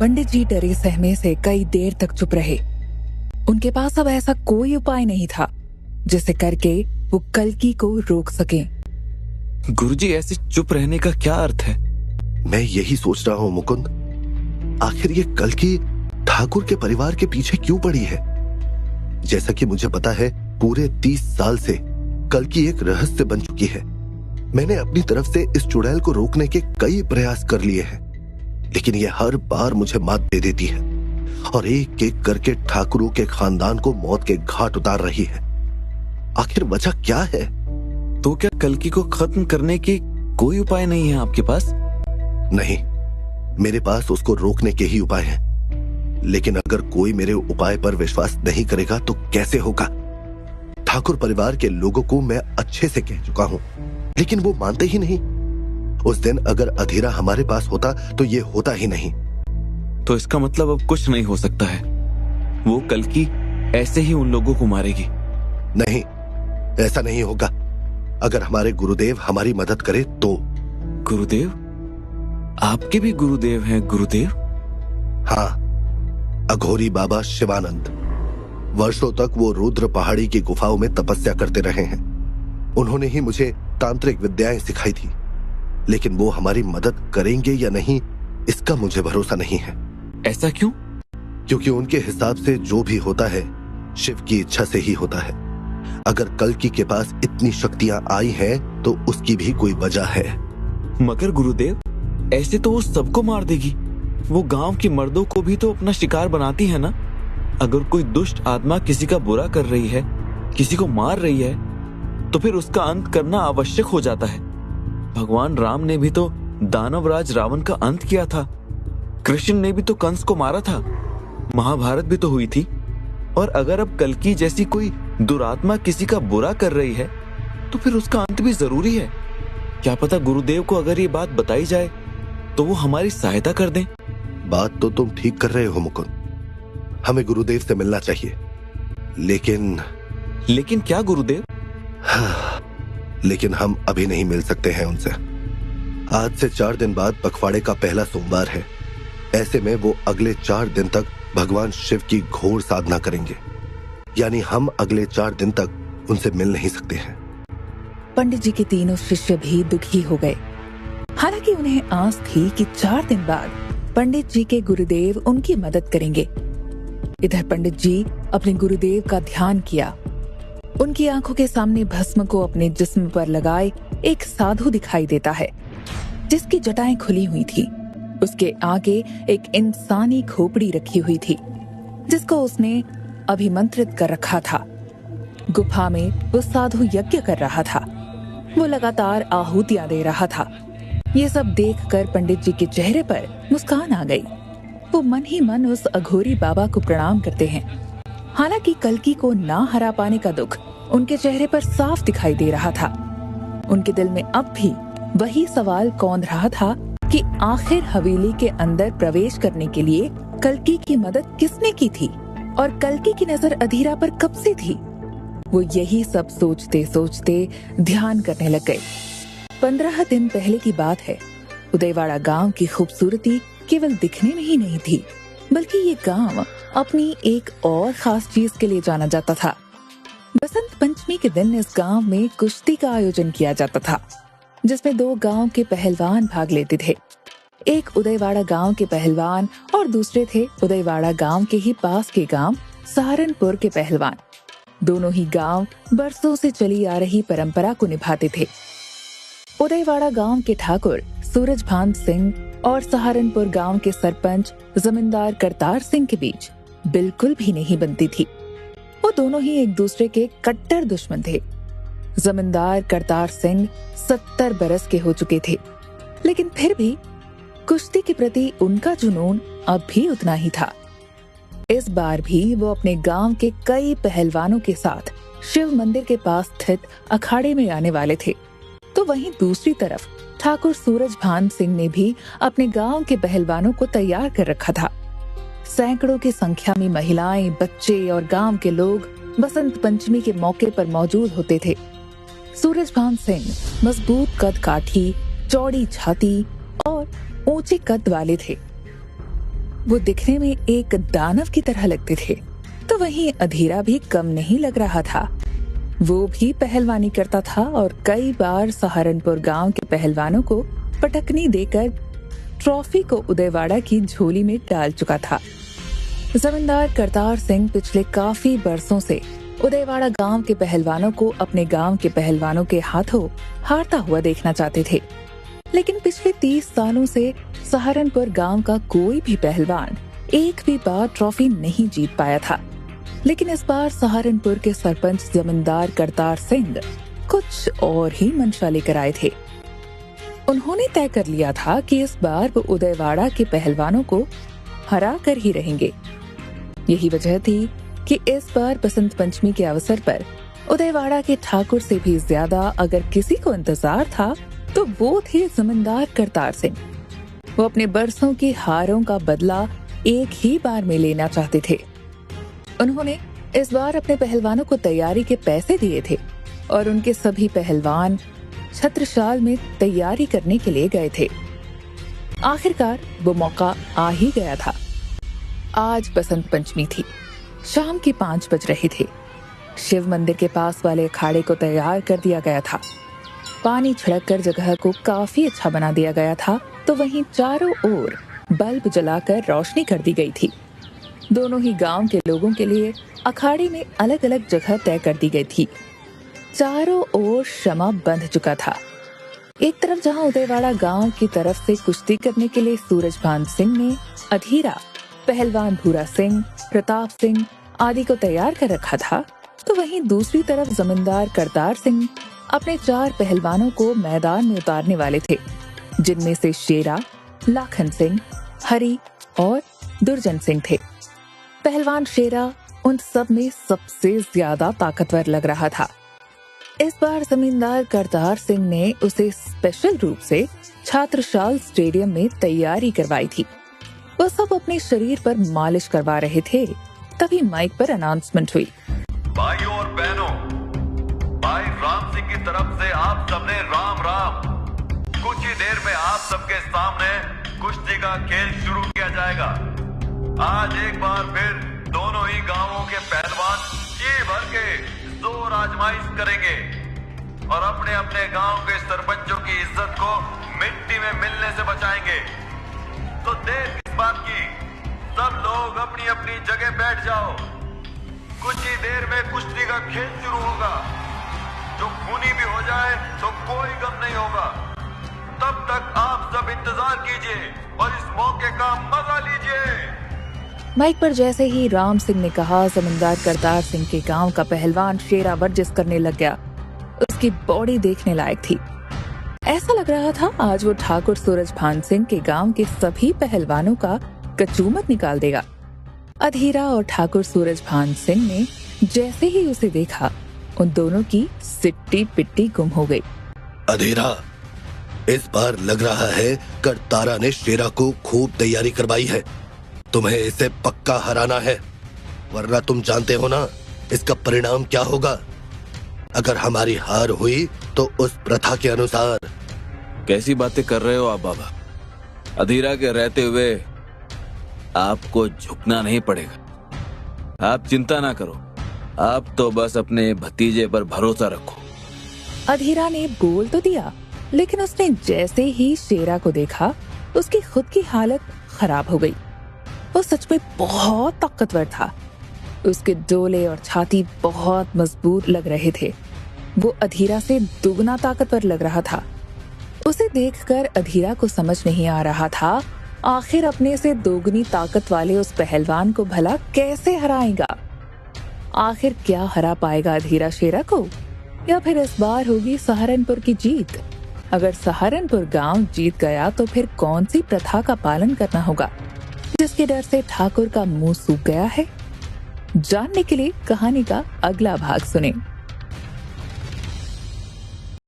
पंडित जी डरे सहमे से कई देर तक चुप रहे। उनके पास अब ऐसा कोई उपाय नहीं था जिसे करके वो कल्कि को रोक सकें। गुरुजी, ऐसे चुप रहने का क्या अर्थ है? मैं यही सोच रहा हूँ मुकुंद, आखिर ये कल्कि ठाकुर के परिवार के पीछे क्यों पड़ी है? जैसा कि मुझे पता है, पूरे 30 साल से कल्कि एक रहस्य बन चुकी है। मैंने अपनी तरफ से इस चुड़ैल को रोकने के कई प्रयास कर लिए हैं, लेकिन ये हर बार मुझे मात दे देती है और एक एक करके ठाकुरों के खानदान को मौत के घाट उतार रही है। आखिर वजह क्या है? तो क्या कल्कि को खत्म करने की कोई उपाय नहीं है आपके पास? नहीं, मेरे पास उसको रोकने के ही उपाय हैं। लेकिन अगर कोई मेरे उपाय पर विश्वास नहीं करेगा तो कैसे होगा? ठाकुर परिवार के लोगों को मैं अच्छे से कह चुका हूं, लेकिन वो मानते ही नहीं। उस दिन अगर अधीरा हमारे पास होता तो ये होता ही नहीं। तो इसका मतलब अब कुछ नहीं हो सकता है। वो कल्कि ऐसे ही उन लोगों को मारेगी। नहीं, ऐसा नहीं होगा। अगर हमारे गुरुदेव हमारी मदद करे तो। गुरुदेव? आपके भी गुरुदेव हैं गुरुदेव? हाँ, अघोरी बाबा शिवानंद। वर्षों तक वो रुद्र पहाड़ी की गुफाओं में तपस्या करते रहे हैं। उन्होंने ही मुझे तांत्रिक विद्याएं सिखाई थी, लेकिन वो हमारी मदद करेंगे या नहीं, इसका मुझे भरोसा नहीं है। ऐसा क्यों? क्योंकि उनके हिसाब से जो भी होता है शिव की इच्छा से ही होता है। अगर कल्कि के पास इतनी शक्तियां आई हैं तो उसकी भी कोई वजह है। मगर गुरुदेव, ऐसे तो वो सबको मार देगी। वो गांव के मर्दों को भी तो अपना शिकार बनाती है ना। अगर कोई दुष्ट आत्मा किसी का बुरा कर रही है, किसी को मार रही है, तो फिर उसका अंत करना आवश्यक हो जाता है। भगवान राम ने भी तो दानवराज रावण का अंत किया था। कृष्ण ने भी तो कंस को मारा था। महाभारत भी तो हुई थी। और अगर अब कल्कि जैसी कोई दुरात्मा किसी का बुरा कर रही है तो फिर उसका अंत भी जरूरी है। क्या पता गुरुदेव को अगर ये बात बताई जाए तो वो हमारी सहायता कर दें। बात तो तुम ठीक कर रहे हो मुकुंद, हमें गुरुदेव से मिलना चाहिए। लेकिन क्या गुरुदेव? हाँ, लेकिन हम अभी नहीं मिल सकते हैं उनसे। आज से 4 दिन बाद पखवाड़े का पहला सोमवार है। ऐसे में वो अगले 4 दिन तक भगवान शिव की घोर साधना करेंगे, यानी हम अगले 4 दिन तक उनसे मिल नहीं सकते हैं। पंडित जी के तीनों शिष्य भी दुखी हो गए। हालांकि उन्हें आस थी कि 4 दिन बाद पंडित जी के गुरुदेव उनकी मदद करेंगे। इधर पंडित जी अपने गुरुदेव का ध्यान किया। उनकी आंखों के सामने भस्म को अपने जिस्म पर लगाए एक साधु दिखाई देता है, जिसकी जटाएं खुली हुई थी। उसके आगे एक इंसानी खोपड़ी रखी हुई थी, जिसको उसने अभिमंत्रित कर रखा था। गुफा में वो साधु यज्ञ कर रहा था। वो लगातार आहुतियां दे रहा था। ये सब देखकर पंडित जी के चेहरे पर मुस्कान आ गई। वो मन ही मन उस अघोरी बाबा को प्रणाम करते हैं। हालांकि कल्कि को ना हरा पाने का दुख उनके चेहरे पर साफ दिखाई दे रहा था। उनके दिल में अब भी वही सवाल कौंध रहा था कि आखिर हवेली के अंदर प्रवेश करने के लिए कल्कि की मदद किसने की थी और कल्कि की नजर अधीरा पर कब से थी। वो यही सब सोचते सोचते ध्यान करने लग गए। 15 दिन पहले की बात है। उदयवाड़ा गांव की खूबसूरती केवल दिखने में ही नहीं थी, बल्कि ये गांव अपनी एक और खास चीज के लिए जाना जाता था। बसंत पंचमी के दिन इस गांव में कुश्ती का आयोजन किया जाता था, जिसमें 2 गांव के पहलवान भाग लेते थे। एक उदयवाड़ा गांव के पहलवान और दूसरे थे उदयवाड़ा गांव के ही पास के गांव सहारनपुर के पहलवान। दोनों ही गांव बरसों से चली आ रही परंपरा को निभाते थे। उदयवाड़ा गांव के ठाकुर सूरजभान सिंह और सहारनपुर गांव के सरपंच जमींदार करतार सिंह के बीच बिल्कुल भी नहीं बनती थी। वो दोनों ही एक दूसरे के कट्टर दुश्मन थे। जमींदार करतार सिंह 70 बरस के हो चुके थे, लेकिन फिर भी कुश्ती के प्रति उनका जुनून अब भी उतना ही था। इस बार भी वो अपने गांव के कई पहलवानों के साथ शिव मंदिर के पास स्थित अखाड़े में आने वाले थे। तो वहीं दूसरी तरफ ठाकुर सूरजभान सिंह ने भी अपने गांव के पहलवानों को तैयार कर रखा था। सैकड़ों की संख्या में महिलाएं, बच्चे और गांव के लोग बसंत पंचमी के मौके पर मौजूद होते थे। सूरजभान सिंह मजबूत कद काठी, चौड़ी छाती और ऊंचे कद वाले थे। वो दिखने में एक दानव की तरह लगते थे, तो वहीं अधीरा भी कम नहीं लग रहा था। वो भी पहलवानी करता था और कई बार सहारनपुर गांव के पहलवानों को पटकनी देकर ट्रॉफी को उदयवाड़ा की झोली में डाल चुका था। जमींदार करतार सिंह पिछले काफी बरसों से उदयवाड़ा गांव के पहलवानों को अपने गांव के पहलवानों के हाथों हारता हुआ देखना चाहते थे, लेकिन पिछले 30 सालों से सहारनपुर गांव का कोई भी पहलवान एक भी बार ट्रॉफी नहीं जीत पाया था। लेकिन इस बार सहारनपुर के सरपंच जमींदार करतार सिंह कुछ और ही मंशा लेकर आए थे। उन्होंने तय कर लिया था कि इस बार वो उदयवाड़ा के पहलवानों को हरा कर ही रहेंगे। यही वजह थी कि इस बार बसंत पंचमी के अवसर पर उदयवाड़ा के ठाकुर से भी ज्यादा अगर किसी को इंतजार था तो वो थे जमींदार करतार सिंह। वो अपने बरसों की हारों का बदला एक ही बार में लेना चाहते थे। उन्होंने इस बार अपने पहलवानों को तैयारी के पैसे दिए थे और उनके सभी पहलवान छत्रसाल में तैयारी करने के लिए गए थे। आखिरकार वो मौका आ ही गया था। आज बसंत पंचमी थी। शाम के 5 बज रहे थे। शिव मंदिर के पास वाले अखाड़े को तैयार कर दिया गया था। पानी छिड़ककर जगह को काफी अच्छा बना दिया गया था, तो वहीं चारों ओर बल्ब जलाकर रोशनी कर दी गई थी। दोनों ही गांव के लोगों के लिए अखाड़े में अलग अलग जगह तय कर दी गई थी। चारों ओर शमा बंध चुका था। एक तरफ जहां उदयवाड़ा गांव की तरफ से कुश्ती करने के लिए सूरजभान सिंह ने अधीरा, पहलवान भूरा सिंह, प्रताप सिंह आदि को तैयार कर रखा था, तो वहीं दूसरी तरफ जमींदार करतार सिंह अपने 4 पहलवानों को मैदान में उतारने वाले थे, जिनमें से शेरा, लाखन सिंह, हरि और दुर्जन सिंह थे। पहलवान शेरा उन सब में सबसे ज्यादा ताकतवर लग रहा था। इस बार जमींदार करतार सिंह ने उसे स्पेशल रूप से छात्रशाल स्टेडियम में तैयारी करवाई थी। वो सब अपने शरीर पर मालिश करवा रहे थे। तभी माइक पर अनाउंसमेंट हुई। भाइयों और बहनों, भाई राम सिंह की तरफ से आप सबने राम राम। कुछ ही देर में आप सबके सामने कुश्ती का खेल शुरू किया जाएगा। आज एक बार फिर दोनों ही गांवों के पहलवान जी भर के जोर आजमाइश करेंगे और अपने अपने गांव के सरपंचों की इज्जत को मिट्टी में मिलने से बचाएंगे। तो देर किस बात की, सब लोग अपनी अपनी जगह बैठ जाओ। कुछ ही देर में कुश्ती का खेल शुरू होगा। जो खूनी भी हो जाए तो कोई गम नहीं होगा। तब तक आप सब इंतजार कीजिए और इस मौके का मजा लीजिए। माइक पर जैसे ही राम सिंह ने कहा, जमींदार करतार सिंह के गांव का पहलवान शेरा वर्जिश करने लग गया। उसकी बॉडी देखने लायक थी। ऐसा लग रहा था आज वो ठाकुर सूरजभान सिंह के गांव के सभी पहलवानों का कचूमत निकाल देगा। अधीरा और ठाकुर सूरजभान सिंह ने जैसे ही उसे देखा, उन दोनों की सिट्टी पिट्टी गुम हो गई। अधीरा, इस बार लग रहा है करतारा ने शेरा को खूब तैयारी करवाई है। तुम्हें इसे पक्का हराना है, वरना तुम जानते हो ना इसका परिणाम क्या होगा। अगर हमारी हार हुई तो उस प्रथा के अनुसार। कैसी बातें कर रहे हो आप बाबा? अधीरा के रहते हुए आपको झुकना नहीं पड़ेगा। आप चिंता ना करो, आप तो बस अपने भतीजे पर भरोसा रखो। अधीरा ने बोल तो दिया, लेकिन उसने जैसे ही शेरा को देखा, उसकी खुद की हालत खराब हो गई। वो सच में बहुत ताकतवर था। उसके डोले और छाती बहुत मजबूत लग रहे थे। वो अधीरा से दुगना ताकतवर लग रहा था। उसे देखकर अधीरा को समझ नहीं आ रहा था आखिर अपने से दोगुनी ताकत वाले उस पहलवान को भला कैसे हराएगा। आखिर क्या हरा पाएगा अधीरा शेरा को, या फिर इस बार होगी सहारनपुर की जीत? अगर सहारनपुर गांव जीत गया तो फिर कौन सी प्रथा का पालन करना होगा जिसके डर से ठाकुर का मुंह सूख गया है? जानने के लिए कहानी का अगला भाग सुनें।